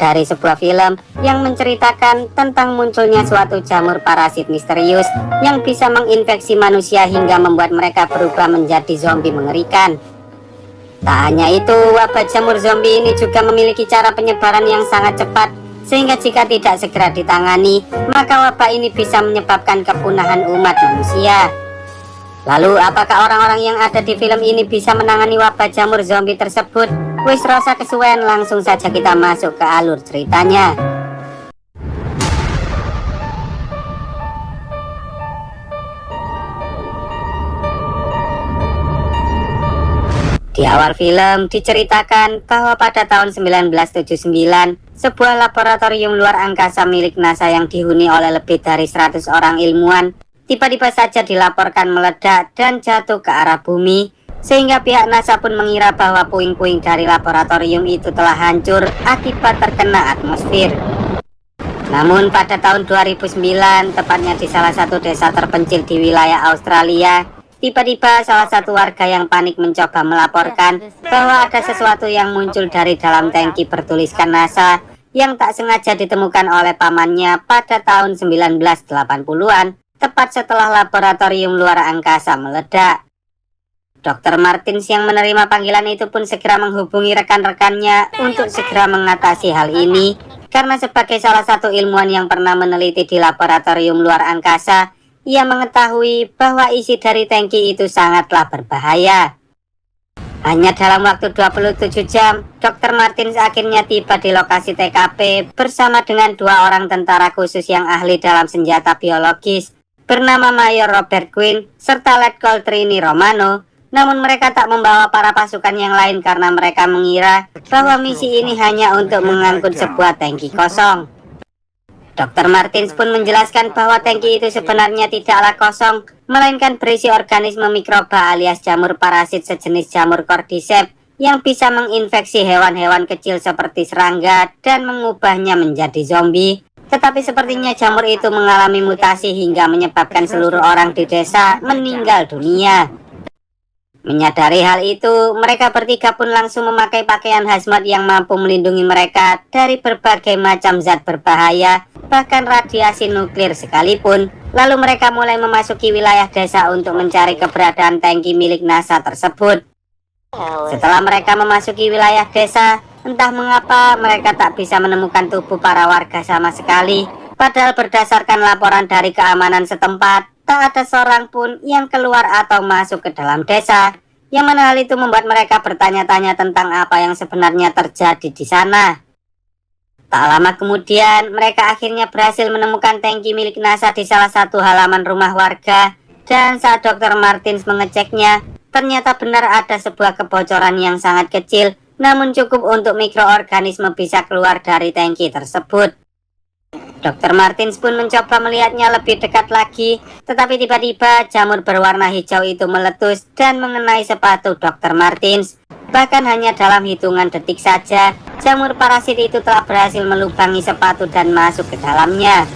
dari sebuah film yang menceritakan tentang munculnya suatu jamur parasit misterius yang bisa menginfeksi manusia hingga membuat mereka berubah menjadi zombie mengerikan. Tak hanya itu, wabah jamur zombie ini juga memiliki cara penyebaran yang sangat cepat, sehingga jika tidak segera ditangani, maka wabah ini bisa menyebabkan kepunahan umat manusia. Lalu, apakah orang-orang yang ada di film ini bisa menangani wabah jamur zombie tersebut? Wis rasa kesuwen, langsung saja kita masuk ke alur ceritanya. Di awal film diceritakan bahwa pada tahun 1979, sebuah laboratorium luar angkasa milik NASA yang dihuni oleh lebih dari 100 orang ilmuwan tiba-tiba saja dilaporkan meledak dan jatuh ke arah bumi, sehingga pihak NASA pun mengira bahwa puing-puing dari laboratorium itu telah hancur akibat terkena atmosfer. Namun pada tahun 2009, tepatnya di salah satu desa terpencil di wilayah Australia, tiba-tiba salah satu warga yang panik mencoba melaporkan bahwa ada sesuatu yang muncul dari dalam tangki bertuliskan NASA yang tak sengaja ditemukan oleh pamannya pada tahun 1980-an, tepat setelah laboratorium luar angkasa meledak. Dr. Martins yang menerima panggilan itu pun segera menghubungi rekan-rekannya untuk segera mengatasi hal ini, karena sebagai salah satu ilmuwan yang pernah meneliti di laboratorium luar angkasa, ia mengetahui bahwa isi dari tangki itu sangatlah berbahaya. Hanya dalam waktu 27 jam, Dr. Martins akhirnya tiba di lokasi TKP bersama dengan 2 orang tentara khusus yang ahli dalam senjata biologis bernama Mayor Robert Quinn serta Letkol Trini Romano. Namun mereka tak membawa para pasukan yang lain karena mereka mengira bahwa misi ini hanya untuk mengangkut sebuah tangki kosong. Dr. Martins pun menjelaskan bahwa tangki itu sebenarnya tidaklah kosong, melainkan berisi organisme mikroba alias jamur parasit sejenis jamur cordyceps yang bisa menginfeksi hewan-hewan kecil seperti serangga dan mengubahnya menjadi zombie. Tetapi sepertinya jamur itu mengalami mutasi hingga menyebabkan seluruh orang di desa meninggal dunia. Menyadari hal itu, mereka bertiga pun langsung memakai pakaian hazmat yang mampu melindungi mereka dari berbagai macam zat berbahaya, bahkan radiasi nuklir sekalipun. Lalu mereka mulai memasuki wilayah desa untuk mencari keberadaan tangki milik NASA tersebut. Setelah mereka memasuki wilayah desa, entah mengapa mereka tak bisa menemukan tubuh para warga sama sekali. Padahal berdasarkan laporan dari keamanan setempat, tak ada seorang pun yang keluar atau masuk ke dalam desa, yang mana hal itu membuat mereka bertanya-tanya tentang apa yang sebenarnya terjadi di sana. Tak lama kemudian, mereka akhirnya berhasil menemukan tangki milik NASA di salah satu halaman rumah warga, dan saat Dr. Martins mengeceknya, ternyata benar ada sebuah kebocoran yang sangat kecil, namun cukup untuk mikroorganisme bisa keluar dari tangki tersebut. Dr. Martins pun mencoba melihatnya lebih dekat lagi, tetapi tiba-tiba jamur berwarna hijau itu meletus dan mengenai sepatu Dr. Martins. Bahkan hanya dalam hitungan detik saja, jamur parasit itu telah berhasil melubangi sepatu dan masuk ke dalamnya.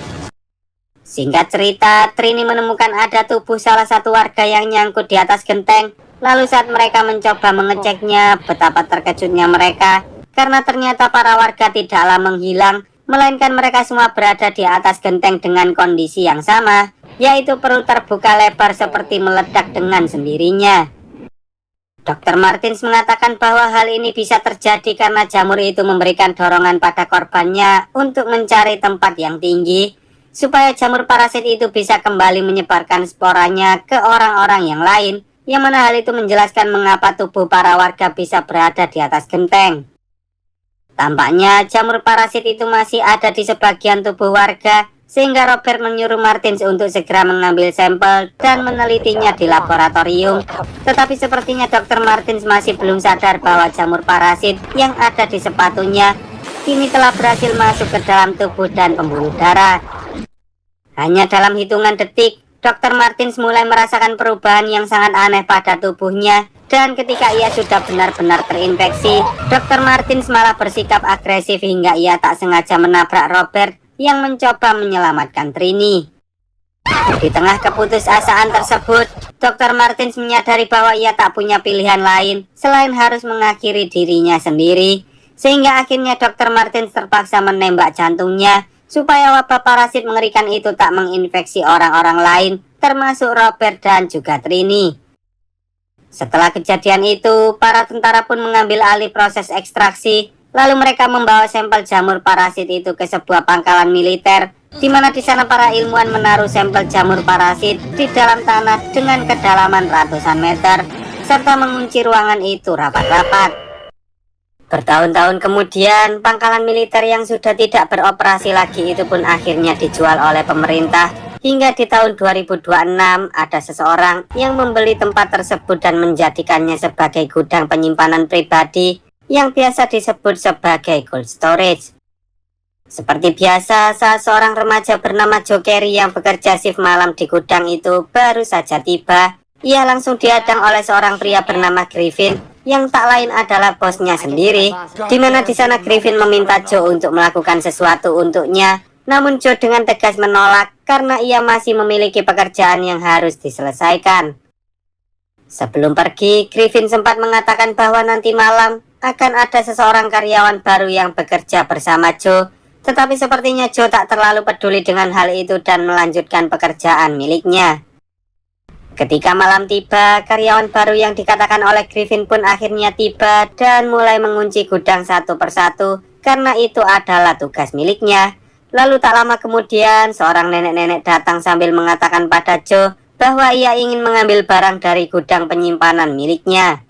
Singkat cerita, Trini menemukan ada tubuh salah satu warga yang nyangkut di atas genteng. Lalu saat mereka mencoba mengeceknya, betapa terkejutnya mereka, karena ternyata para warga tidaklah menghilang, melainkan mereka semua berada di atas genteng dengan kondisi yang sama, yaitu perut terbuka lebar seperti meledak dengan sendirinya. Dr. Martins mengatakan bahwa hal ini bisa terjadi karena jamur itu memberikan dorongan pada korbannya untuk mencari tempat yang tinggi, supaya jamur parasit itu bisa kembali menyebarkan sporanya ke orang-orang yang lain, yang mana hal itu menjelaskan mengapa tubuh para warga bisa berada di atas genteng. Tampaknya jamur parasit itu masih ada di sebagian tubuh warga, sehingga Robert menyuruh Martins untuk segera mengambil sampel dan menelitinya di laboratorium. Tetapi sepertinya Dr. Martins masih belum sadar bahwa jamur parasit yang ada di sepatunya kini telah berhasil masuk ke dalam tubuh dan pembuluh darah. Hanya dalam hitungan detik, Dr. Martins mulai merasakan perubahan yang sangat aneh pada tubuhnya. Dan ketika ia sudah benar-benar terinfeksi, Dr. Martins malah bersikap agresif hingga ia tak sengaja menabrak Robert yang mencoba menyelamatkan Trini. Di tengah keputusasaan tersebut, Dr. Martins menyadari bahwa ia tak punya pilihan lain selain harus mengakhiri dirinya sendiri. Sehingga akhirnya Dr. Martins terpaksa menembak jantungnya supaya wabah parasit mengerikan itu tak menginfeksi orang-orang lain, termasuk Robert dan juga Trini. Setelah kejadian itu, para tentara pun mengambil alih proses ekstraksi, lalu mereka membawa sampel jamur parasit itu ke sebuah pangkalan militer, di mana di sana para ilmuwan menaruh sampel jamur parasit di dalam tanah dengan kedalaman ratusan meter, serta mengunci ruangan itu rapat-rapat. Bertahun-tahun kemudian, pangkalan militer yang sudah tidak beroperasi lagi itu pun akhirnya dijual oleh pemerintah. Hingga di tahun 2026 ada seseorang yang membeli tempat tersebut dan menjadikannya sebagai gudang penyimpanan pribadi yang biasa disebut sebagai cold storage. Seperti biasa, saat seorang remaja bernama Joe Carey yang bekerja shift malam di gudang itu baru saja tiba, ia langsung dihadang oleh seorang pria bernama Griffin yang tak lain adalah bosnya sendiri, di mana di sana Griffin meminta Joe untuk melakukan sesuatu untuknya. Namun Joe dengan tegas menolak karena ia masih memiliki pekerjaan yang harus diselesaikan. Sebelum pergi, Griffin sempat mengatakan bahwa nanti malam akan ada seseorang karyawan baru yang bekerja bersama Joe, tetapi sepertinya Joe tak terlalu peduli dengan hal itu dan melanjutkan pekerjaan miliknya. Ketika malam tiba, karyawan baru yang dikatakan oleh Griffin pun akhirnya tiba dan mulai mengunci gudang satu persatu karena itu adalah tugas miliknya. Lalu tak lama kemudian, seorang nenek-nenek datang sambil mengatakan pada Joe bahwa ia ingin mengambil barang dari gudang penyimpanan miliknya.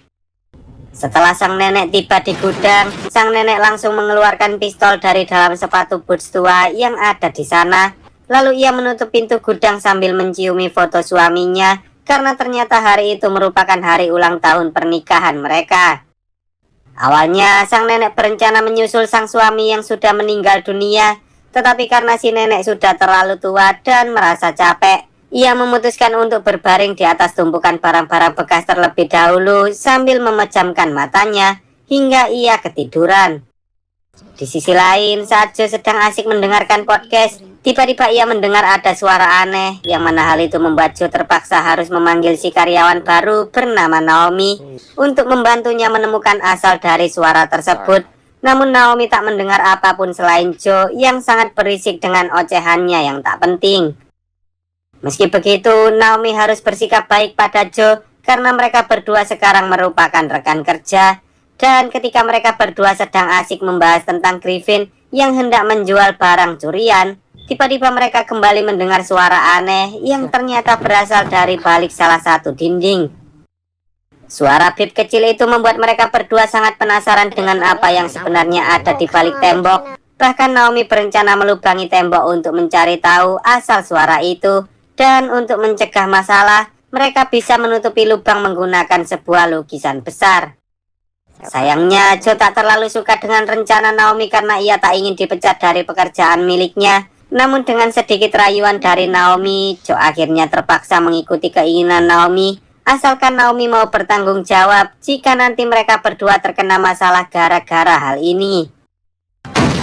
Setelah sang nenek tiba di gudang, sang nenek langsung mengeluarkan pistol dari dalam sepatu boots tua yang ada di sana. Lalu ia menutup pintu gudang sambil menciumi foto suaminya, karena ternyata hari itu merupakan hari ulang tahun pernikahan mereka. Awalnya sang nenek berencana menyusul sang suami yang sudah meninggal dunia, tetapi karena si nenek sudah terlalu tua dan merasa capek, ia memutuskan untuk berbaring di atas tumpukan barang-barang bekas terlebih dahulu sambil memejamkan matanya hingga ia ketiduran. Di sisi lain, saat Joe sedang asik mendengarkan podcast, tiba-tiba ia mendengar ada suara aneh, yang mana hal itu membuat Joe terpaksa harus memanggil si karyawan baru bernama Naomi untuk membantunya menemukan asal dari suara tersebut. Namun Naomi tak mendengar apapun selain Joe yang sangat berisik dengan ocehannya yang tak penting. Meski begitu, Naomi harus bersikap baik pada Joe karena mereka berdua sekarang merupakan rekan kerja. Dan ketika mereka berdua sedang asik membahas tentang Griffin yang hendak menjual barang curian, tiba-tiba mereka kembali mendengar suara aneh yang ternyata berasal dari balik salah satu dinding. Suara bip kecil itu membuat mereka berdua sangat penasaran dengan apa yang sebenarnya ada di balik tembok. Bahkan Naomi berencana melubangi tembok untuk mencari tahu asal suara itu. Dan untuk mencegah masalah, mereka bisa menutupi lubang menggunakan sebuah lukisan besar. Sayangnya, Joe tak terlalu suka dengan rencana Naomi karena ia tak ingin dipecat dari pekerjaan miliknya. Namun dengan sedikit rayuan dari Naomi, Joe akhirnya terpaksa mengikuti keinginan Naomi, asalkan Naomi mau bertanggung jawab jika nanti mereka berdua terkena masalah gara-gara hal ini.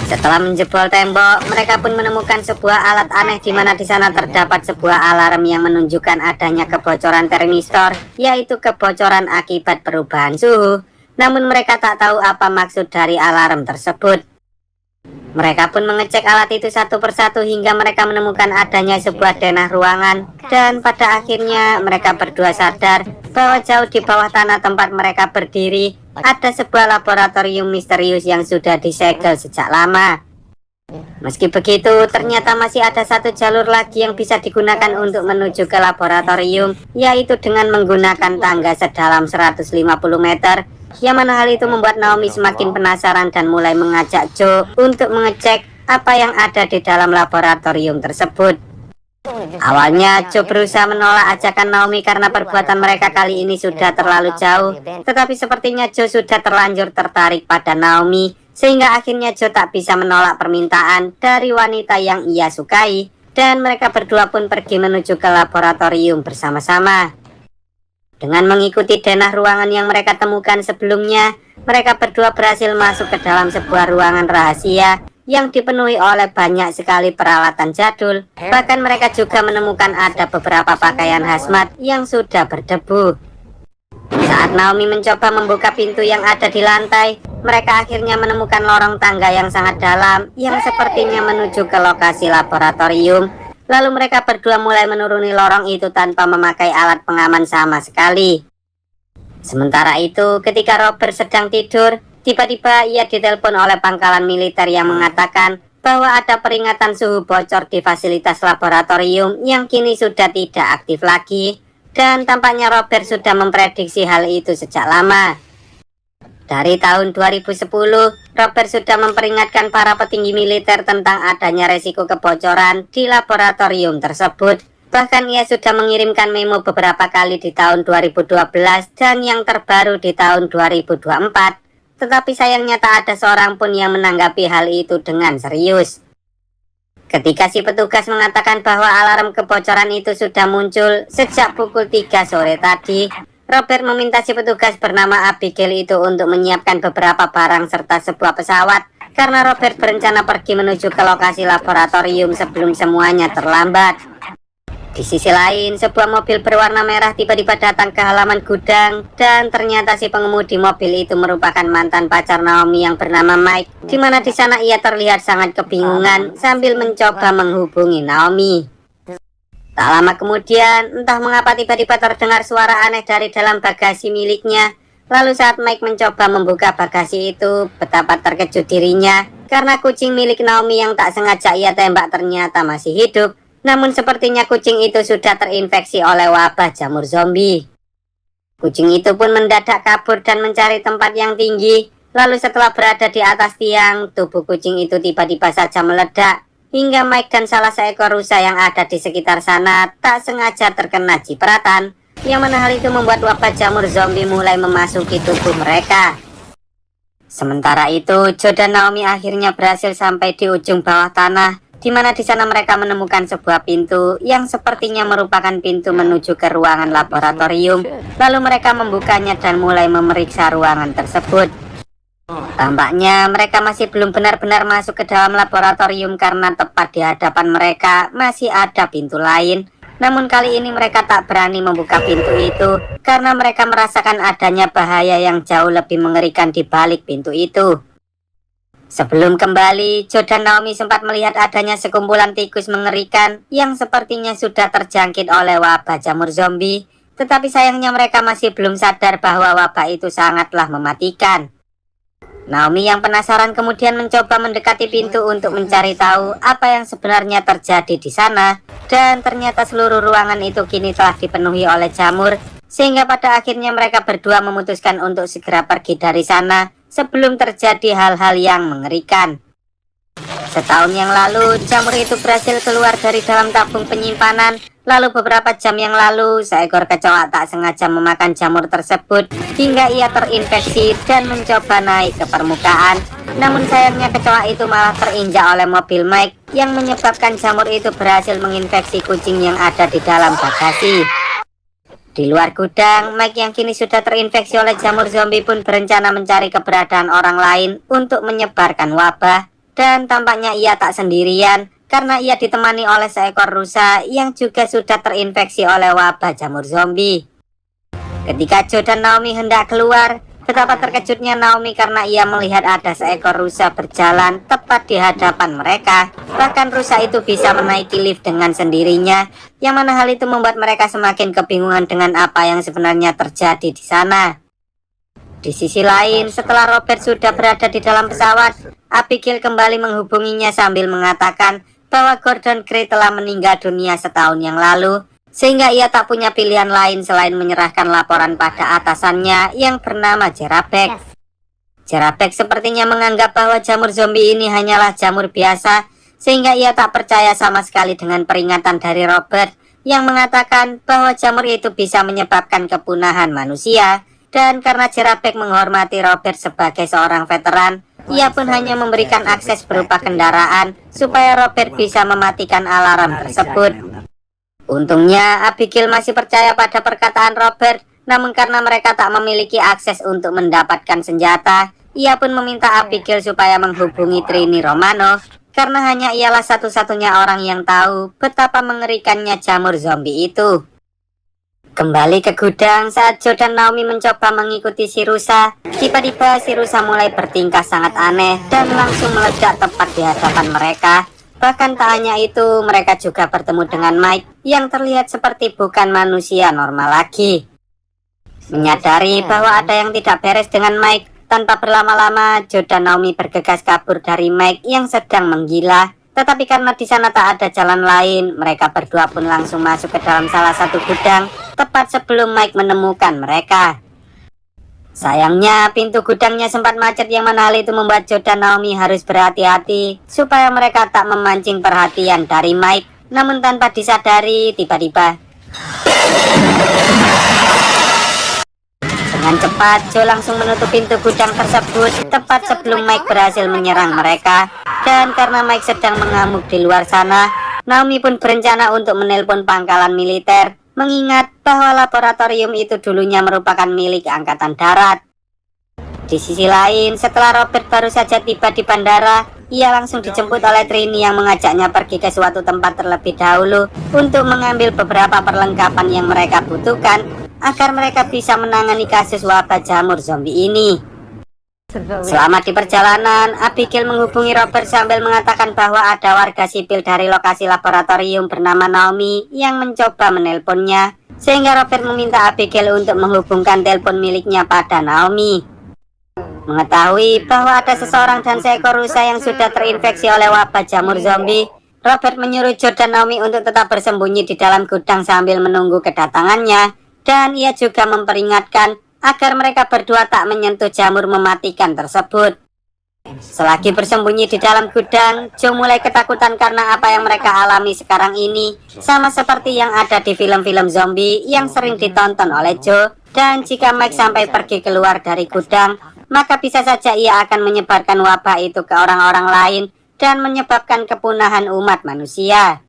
Setelah menjebol tembok, mereka pun menemukan sebuah alat aneh di mana di sana terdapat sebuah alarm yang menunjukkan adanya kebocoran termistor, yaitu kebocoran akibat perubahan suhu. Namun mereka tak tahu apa maksud dari alarm tersebut. Mereka pun mengecek alat itu satu persatu hingga mereka menemukan adanya sebuah denah ruangan. Dan pada akhirnya mereka berdua sadar bahwa jauh di bawah tanah tempat mereka berdiri ada sebuah laboratorium misterius yang sudah disegel sejak lama. Meski begitu, ternyata masih ada satu jalur lagi yang bisa digunakan untuk menuju ke laboratorium, yaitu dengan menggunakan tangga sedalam 150 meter. Yang mana hal itu membuat Naomi semakin penasaran dan mulai mengajak Joe untuk mengecek apa yang ada di dalam laboratorium tersebut. Awalnya Joe berusaha menolak ajakan Naomi karena perbuatan mereka kali ini sudah terlalu jauh. Tetapi sepertinya Joe sudah terlanjur tertarik pada Naomi, sehingga akhirnya Joe tak bisa menolak permintaan dari wanita yang ia sukai. Dan mereka berdua pun pergi menuju ke laboratorium bersama-sama. Dengan mengikuti denah ruangan yang mereka temukan sebelumnya, mereka berdua berhasil masuk ke dalam sebuah ruangan rahasia yang dipenuhi oleh banyak sekali peralatan jadul. Bahkan mereka juga menemukan ada beberapa pakaian hazmat yang sudah berdebu. Saat Naomi mencoba membuka pintu yang ada di lantai, mereka akhirnya menemukan lorong tangga yang sangat dalam yang sepertinya menuju ke lokasi laboratorium. Lalu mereka berdua mulai menuruni lorong itu tanpa memakai alat pengaman sama sekali. Sementara itu, ketika Robert sedang tidur, tiba-tiba ia ditelepon oleh pangkalan militer yang mengatakan bahwa ada peringatan suhu bocor di fasilitas laboratorium yang kini sudah tidak aktif lagi. Dan tampaknya Robert sudah memprediksi hal itu sejak lama. Dari tahun 2010, Robert sudah memperingatkan para petinggi militer tentang adanya resiko kebocoran di laboratorium tersebut. Bahkan ia sudah mengirimkan memo beberapa kali di tahun 2012 dan yang terbaru di tahun 2024. Tetapi sayangnya tak ada seorang pun yang menanggapi hal itu dengan serius. Ketika si petugas mengatakan bahwa alarm kebocoran itu sudah muncul sejak pukul 3 sore tadi, Robert meminta si petugas bernama Abigail itu untuk menyiapkan beberapa barang serta sebuah pesawat karena Robert berencana pergi menuju ke lokasi laboratorium sebelum semuanya terlambat. Di sisi lain, sebuah mobil berwarna merah tiba-tiba datang ke halaman gudang dan ternyata si pengemudi mobil itu merupakan mantan pacar Naomi yang bernama Mike, di mana di sana ia terlihat sangat kebingungan sambil mencoba menghubungi Naomi. Tak lama kemudian, entah mengapa tiba-tiba terdengar suara aneh dari dalam bagasi miliknya. Lalu saat Mike mencoba membuka bagasi itu, betapa terkejut dirinya karena kucing milik Naomi yang tak sengaja ia tembak ternyata masih hidup. Namun sepertinya kucing itu sudah terinfeksi oleh wabah jamur zombie. Kucing itu pun mendadak kabur dan mencari tempat yang tinggi. Lalu setelah berada di atas tiang, tubuh kucing itu tiba-tiba saja meledak. Hingga Mike dan salah seekor rusa yang ada di sekitar sana tak sengaja terkena cipratan. Yang mana hal itu membuat wabah jamur zombie mulai memasuki tubuh mereka. Sementara itu, Joe dan Naomi akhirnya berhasil sampai di ujung bawah tanah, di mana di sana mereka menemukan sebuah pintu yang sepertinya merupakan pintu menuju ke ruangan laboratorium. Lalu mereka membukanya dan mulai memeriksa ruangan tersebut. Tampaknya mereka masih belum benar-benar masuk ke dalam laboratorium karena tepat di hadapan mereka masih ada pintu lain. Namun kali ini mereka tak berani membuka pintu itu karena mereka merasakan adanya bahaya yang jauh lebih mengerikan di balik pintu itu. Sebelum kembali, Joe dan Naomi sempat melihat adanya sekumpulan tikus mengerikan yang sepertinya sudah terjangkit oleh wabah jamur zombie. Tetapi sayangnya mereka masih belum sadar bahwa wabah itu sangatlah mematikan. Naomi yang penasaran kemudian mencoba mendekati pintu untuk mencari tahu apa yang sebenarnya terjadi di sana. Dan ternyata seluruh ruangan itu kini telah dipenuhi oleh jamur. Sehingga pada akhirnya mereka berdua memutuskan untuk segera pergi dari sana sebelum terjadi hal-hal yang mengerikan. Setahun yang lalu, jamur itu berhasil keluar dari dalam tabung penyimpanan. Lalu beberapa jam yang lalu, seekor kecoa tak sengaja memakan jamur tersebut hingga ia terinfeksi dan mencoba naik ke permukaan. Namun sayangnya kecoa itu malah terinjak oleh mobil Mike yang menyebabkan jamur itu berhasil menginfeksi kucing yang ada di dalam bagasi. Di luar gudang, Mike yang kini sudah terinfeksi oleh jamur zombie pun berencana mencari keberadaan orang lain untuk menyebarkan wabah. Dan tampaknya ia tak sendirian karena ia ditemani oleh seekor rusa yang juga sudah terinfeksi oleh wabah jamur zombie. Ketika Joe dan Naomi hendak keluar, betapa terkejutnya Naomi karena ia melihat ada seekor rusa berjalan tepat di hadapan mereka. Bahkan rusa itu bisa menaiki lift dengan sendirinya, yang mana hal itu membuat mereka semakin kebingungan dengan apa yang sebenarnya terjadi di sana. Di sisi lain, setelah Robert sudah berada di dalam pesawat, Abigail kembali menghubunginya sambil mengatakan bahwa Gordon Gray telah meninggal dunia setahun yang lalu, sehingga ia tak punya pilihan lain selain menyerahkan laporan pada atasannya yang bernama Jarabek. Jarabek sepertinya menganggap bahwa jamur zombie ini hanyalah jamur biasa, sehingga ia tak percaya sama sekali dengan peringatan dari Robert yang mengatakan bahwa jamur itu bisa menyebabkan kepunahan manusia. Dan karena Jarabek menghormati Robert sebagai seorang veteran, ia pun hanya memberikan akses berupa kendaraan supaya Robert bisa mematikan alarm tersebut. Untungnya Abigail masih percaya pada perkataan Robert, namun karena mereka tak memiliki akses untuk mendapatkan senjata, ia pun meminta Abigail supaya menghubungi Trini Romano, karena hanya ialah satu-satunya orang yang tahu betapa mengerikannya jamur zombie itu. Kembali ke gudang saat Joe dan Naomi mencoba mengikuti si rusa. Tiba-tiba si rusa mulai bertingkah sangat aneh dan langsung meledak tepat di hadapan mereka. Bahkan tak hanya itu, mereka juga bertemu dengan Mike yang terlihat seperti bukan manusia normal lagi. Menyadari bahwa ada yang tidak beres dengan Mike, tanpa berlama-lama Joe dan Naomi bergegas kabur dari Mike yang sedang menggila. Tetapi karena di sana tak ada jalan lain, mereka berdua pun langsung masuk ke dalam salah satu gudang tepat sebelum Mike menemukan mereka. Sayangnya pintu gudangnya sempat macet, yang mana hal itu membuat Joe dan Naomi harus berhati-hati supaya mereka tak memancing perhatian dari Mike. Namun tanpa disadari, tiba-tiba dengan cepat Joe langsung menutup pintu gudang tersebut tepat sebelum Mike berhasil menyerang mereka. Dan karena Mike sedang mengamuk di luar sana, Naomi pun berencana untuk menelpon pangkalan militer, mengingat bahwa laboratorium itu dulunya merupakan milik Angkatan Darat. Di sisi lain, setelah Robert baru saja tiba di bandara, ia langsung dijemput oleh Trini yang mengajaknya pergi ke suatu tempat terlebih dahulu untuk mengambil beberapa perlengkapan yang mereka butuhkan agar mereka bisa menangani kasus wabah jamur zombie ini. Selama di perjalanan, Abigail menghubungi Robert sambil mengatakan bahwa ada warga sipil dari lokasi laboratorium bernama Naomi yang mencoba menelponnya, sehingga Robert meminta Abigail untuk menghubungkan telepon miliknya pada Naomi. Mengetahui bahwa ada seseorang dan seekor rusa yang sudah terinfeksi oleh wabah jamur zombie, Robert menyuruh Joe dan Naomi untuk tetap bersembunyi di dalam gudang sambil menunggu kedatangannya, dan ia juga memperingatkan agar mereka berdua tak menyentuh jamur mematikan tersebut. Selagi bersembunyi di dalam gudang, Joe mulai ketakutan karena apa yang mereka alami sekarang ini sama seperti yang ada di film-film zombie yang sering ditonton oleh Joe. Dan jika Mike sampai pergi keluar dari gudang, maka bisa saja ia akan menyebarkan wabah itu ke orang-orang lain dan menyebabkan kepunahan umat manusia.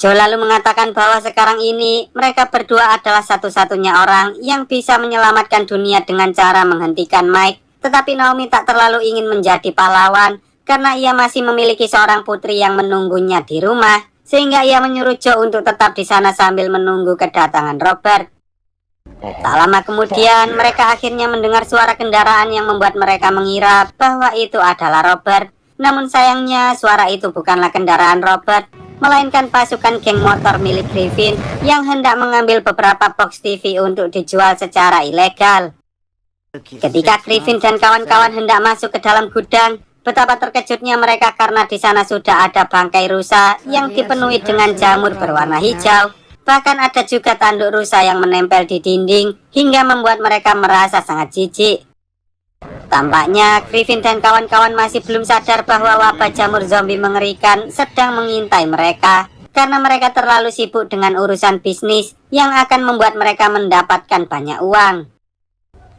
Joe lalu mengatakan bahwa sekarang ini mereka berdua adalah satu-satunya orang yang bisa menyelamatkan dunia dengan cara menghentikan Mike. Tetapi Naomi tak terlalu ingin menjadi pahlawan karena ia masih memiliki seorang putri yang menunggunya di rumah, sehingga ia menyuruh Joe untuk tetap di sana sambil menunggu kedatangan Robert. Tak lama kemudian mereka akhirnya mendengar suara kendaraan yang membuat mereka mengira bahwa itu adalah Robert. Namun sayangnya suara itu bukanlah kendaraan Robert, melainkan pasukan geng motor milik Griffin yang hendak mengambil beberapa box TV untuk dijual secara ilegal. Ketika Griffin dan kawan-kawan hendak masuk ke dalam gudang, betapa terkejutnya mereka karena di sana sudah ada bangkai rusa yang dipenuhi dengan jamur berwarna hijau. Bahkan ada juga tanduk rusa yang menempel di dinding hingga membuat mereka merasa sangat jijik. Tampaknya Griffin dan kawan-kawan masih belum sadar bahwa wabah jamur zombie mengerikan sedang mengintai mereka, karena mereka terlalu sibuk dengan urusan bisnis yang akan membuat mereka mendapatkan banyak uang.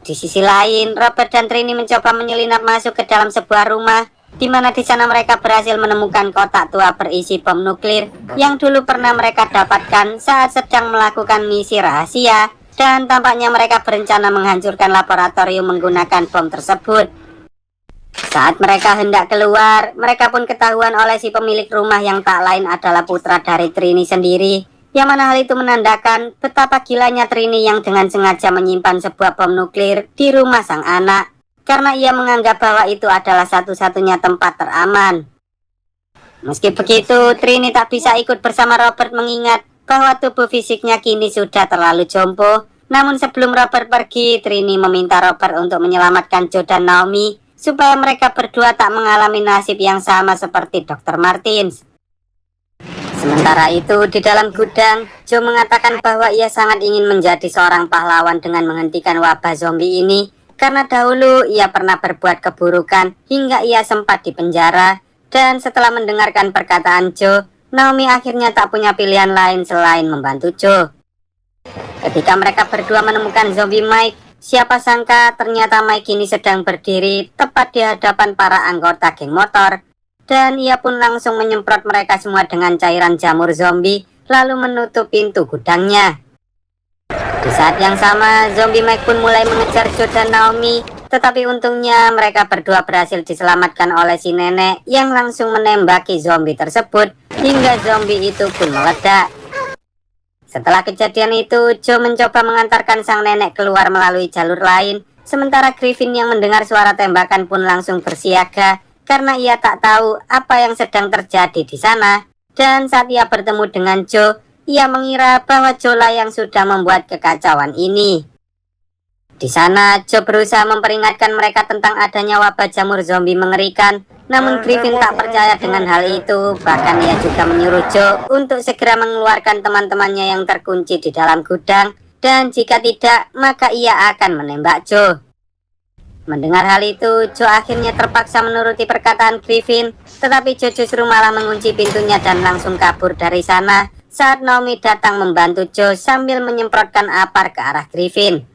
Di sisi lain, Robert dan Trini mencoba menyelinap masuk ke dalam sebuah rumah, di mana di sana mereka berhasil menemukan kotak tua berisi bom nuklir yang dulu pernah mereka dapatkan saat sedang melakukan misi rahasia. Dan tampaknya mereka berencana menghancurkan laboratorium menggunakan bom tersebut. Saat mereka hendak keluar, mereka pun ketahuan oleh si pemilik rumah yang tak lain adalah putra dari Trini sendiri. Yang mana hal itu menandakan betapa gilanya Trini yang dengan sengaja menyimpan sebuah bom nuklir di rumah sang anak, karena ia menganggap bahwa itu adalah satu-satunya tempat teraman. Meski begitu, Trini tak bisa ikut bersama Robert mengingat bahwa tubuh fisiknya kini sudah terlalu jompo. Namun sebelum Robert pergi, Trini meminta Robert untuk menyelamatkan Joe dan Naomi supaya mereka berdua tak mengalami nasib yang sama seperti Dr. Martins. Sementara itu, di dalam gudang, Joe mengatakan bahwa ia sangat ingin menjadi seorang pahlawan dengan menghentikan wabah zombie ini, karena dahulu ia pernah berbuat keburukan hingga ia sempat dipenjara. Dan setelah mendengarkan perkataan Joe, Naomi akhirnya tak punya pilihan lain selain membantu Joe. Ketika mereka berdua menemukan zombie Mike, siapa sangka ternyata Mike ini sedang berdiri tepat di hadapan para anggota geng motor. Dan ia pun langsung menyemprot mereka semua dengan cairan jamur zombie, lalu menutup pintu gudangnya. Di saat yang sama, zombie Mike pun mulai mengejar Joe dan Naomi. Tetapi untungnya mereka berdua berhasil diselamatkan oleh si nenek yang langsung menembaki zombie tersebut hingga zombie itu pun meledak. Setelah kejadian itu, Joe mencoba mengantarkan sang nenek keluar melalui jalur lain, sementara Griffin yang mendengar suara tembakan pun langsung bersiaga karena ia tak tahu apa yang sedang terjadi di sana. Dan saat ia bertemu dengan Joe, ia mengira bahwa Joe lah yang sudah membuat kekacauan ini. Di sana, Joe berusaha memperingatkan mereka tentang adanya wabah jamur zombie mengerikan. Namun Griffin tak percaya dengan hal itu. Bahkan ia juga menyuruh Joe untuk segera mengeluarkan teman-temannya yang terkunci di dalam gudang. Dan jika tidak, maka ia akan menembak Joe. Mendengar hal itu, Joe akhirnya terpaksa menuruti perkataan Griffin. Tetapi Joe justru malah mengunci pintunya dan langsung kabur dari sana saat Naomi datang membantu Joe sambil menyemprotkan apar ke arah Griffin.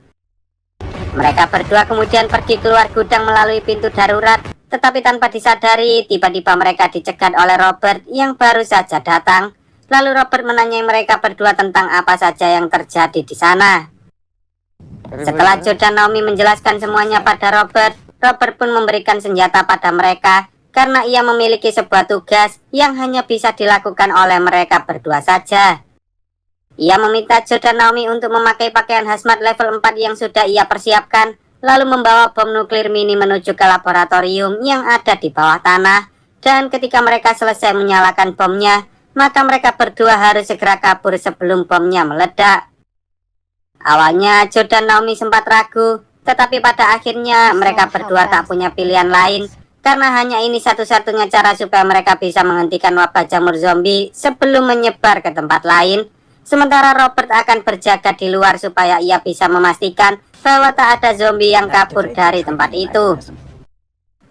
Mereka berdua kemudian pergi keluar gudang melalui pintu darurat, tetapi tanpa disadari, tiba-tiba mereka dicegat oleh Robert yang baru saja datang. Lalu Robert menanyai mereka berdua tentang apa saja yang terjadi di sana. Setelah Joe dan Naomi menjelaskan semuanya pada Robert, Robert pun memberikan senjata pada mereka karena ia memiliki sebuah tugas yang hanya bisa dilakukan oleh mereka berdua saja. Ia meminta Joe dan Naomi untuk memakai pakaian hazmat level 4 yang sudah ia persiapkan, lalu membawa bom nuklir mini menuju ke laboratorium yang ada di bawah tanah. Dan ketika mereka selesai menyalakan bomnya, maka mereka berdua harus segera kabur sebelum bomnya meledak. Awalnya Joe dan Naomi sempat ragu, tetapi pada akhirnya mereka berdua tak punya pilihan lain, karena hanya ini satu-satunya cara supaya mereka bisa menghentikan wabah jamur zombie sebelum menyebar ke tempat lain. Sementara Robert akan berjaga di luar supaya ia bisa memastikan bahwa tak ada zombie yang kabur dari tempat itu.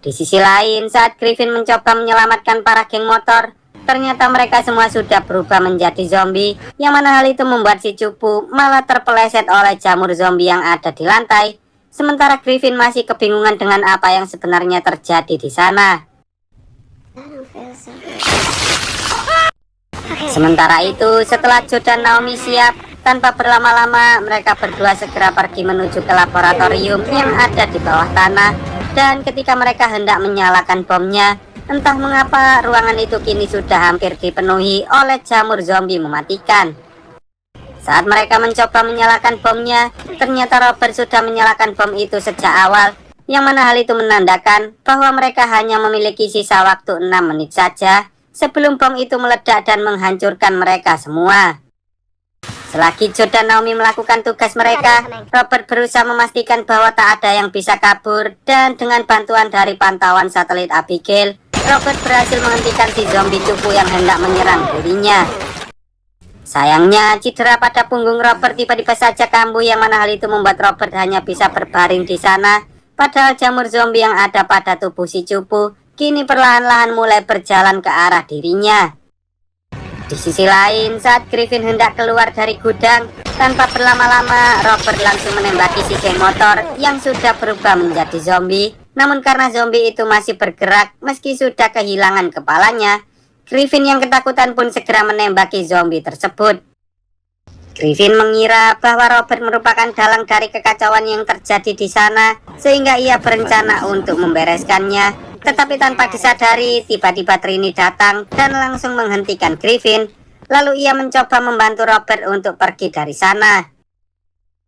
Di sisi lain, saat Griffin mencoba menyelamatkan para geng motor, ternyata mereka semua sudah berubah menjadi zombie, yang mana hal itu membuat si cupu malah terpeleset oleh jamur zombie yang ada di lantai. Sementara Griffin masih kebingungan dengan apa yang sebenarnya terjadi di sana. Sementara itu, setelah Joe dan Naomi siap, tanpa berlama-lama mereka berdua segera pergi menuju ke laboratorium yang ada di bawah tanah. Dan ketika mereka hendak menyalakan bomnya, entah mengapa ruangan itu kini sudah hampir dipenuhi oleh jamur zombie mematikan. Saat mereka mencoba menyalakan bomnya, ternyata Robert sudah menyalakan bom itu sejak awal, yang mana hal itu menandakan bahwa mereka hanya memiliki sisa waktu 6 menit saja sebelum bom itu meledak dan menghancurkan mereka semua. Selagi Joe dan Naomi melakukan tugas mereka, Robert berusaha memastikan bahwa tak ada yang bisa kabur, dan dengan bantuan dari pantauan satelit Abigail, Robert berhasil menghentikan si zombie cupu yang hendak menyerang dirinya. Sayangnya, cedera pada punggung Robert tiba-tiba saja kambuh, yang mana hal itu membuat Robert hanya bisa berbaring di sana. Padahal jamur zombie yang ada pada tubuh si cupu kini perlahan-lahan mulai berjalan ke arah dirinya. Di sisi lain, saat Griffin hendak keluar dari gudang, tanpa berlama-lama Robert langsung menembaki si geng motor yang sudah berubah menjadi zombie. Namun karena zombie itu masih bergerak meski sudah kehilangan kepalanya, Griffin yang ketakutan pun segera menembaki zombie tersebut. Griffin mengira bahwa Robert merupakan dalang dari kekacauan yang terjadi di sana, sehingga ia berencana untuk membereskannya. Tetapi tanpa disadari, tiba-tiba Trini datang dan langsung menghentikan Griffin. Lalu ia mencoba membantu Robert untuk pergi dari sana.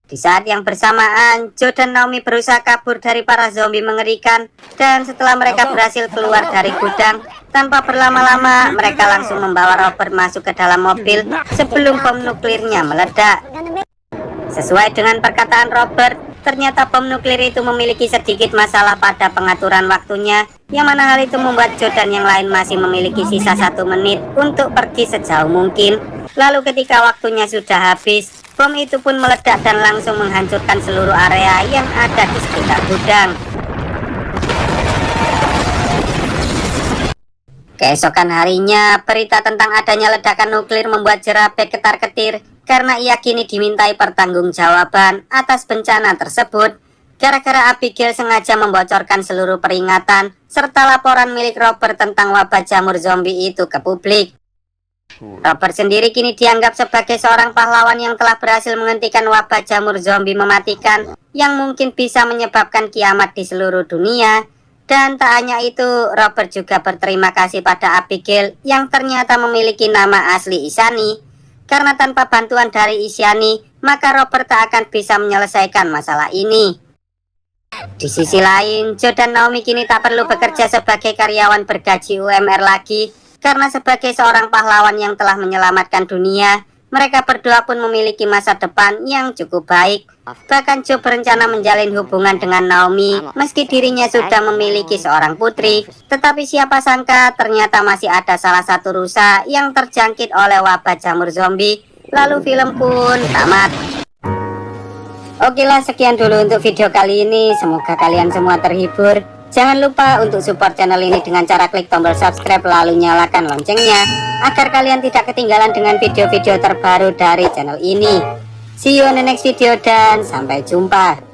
Di saat yang bersamaan, Joe dan Naomi berusaha kabur dari para zombie mengerikan. Dan setelah mereka berhasil keluar dari gudang, tanpa berlama-lama mereka langsung membawa Robert masuk ke dalam mobil sebelum bom nuklirnya meledak. Sesuai dengan perkataan Robert, ternyata bom nuklir itu memiliki sedikit masalah pada pengaturan waktunya, yang mana hal itu membuat Joe dan yang lain masih memiliki sisa 1 menit untuk pergi sejauh mungkin. Lalu ketika waktunya sudah habis, bom itu pun meledak dan langsung menghancurkan seluruh area yang ada di sekitar gudang. Keesokan harinya, berita tentang adanya ledakan nuklir membuat Jerabek ketar-ketir karena ia kini dimintai pertanggungjawaban atas bencana tersebut. Gara-gara Abigail sengaja membocorkan seluruh peringatan serta laporan milik Robert tentang wabah jamur zombie itu ke publik. Robert sendiri kini dianggap sebagai seorang pahlawan yang telah berhasil menghentikan wabah jamur zombie mematikan yang mungkin bisa menyebabkan kiamat di seluruh dunia. Dan tak hanya itu, Robert juga berterima kasih pada Abigail yang ternyata memiliki nama asli Isani. karena tanpa bantuan dari Isyani, maka Robert tak akan bisa menyelesaikan masalah ini. Di sisi lain, Joe dan Naomi kini tak perlu bekerja sebagai karyawan bergaji UMR lagi, karena sebagai seorang pahlawan yang telah menyelamatkan dunia, mereka berdua pun memiliki masa depan yang cukup baik. Bahkan Joe berencana menjalin hubungan dengan Naomi meski dirinya sudah memiliki seorang putri. Tetapi siapa sangka ternyata masih ada salah satu rusa yang terjangkit oleh wabah jamur zombie. Lalu film pun tamat. Oke lah, sekian dulu untuk video kali ini. Semoga kalian semua terhibur. Jangan lupa untuk support channel ini dengan cara klik tombol subscribe lalu nyalakan loncengnya agar kalian tidak ketinggalan dengan video-video terbaru dari channel ini. See you on the next video dan sampai jumpa.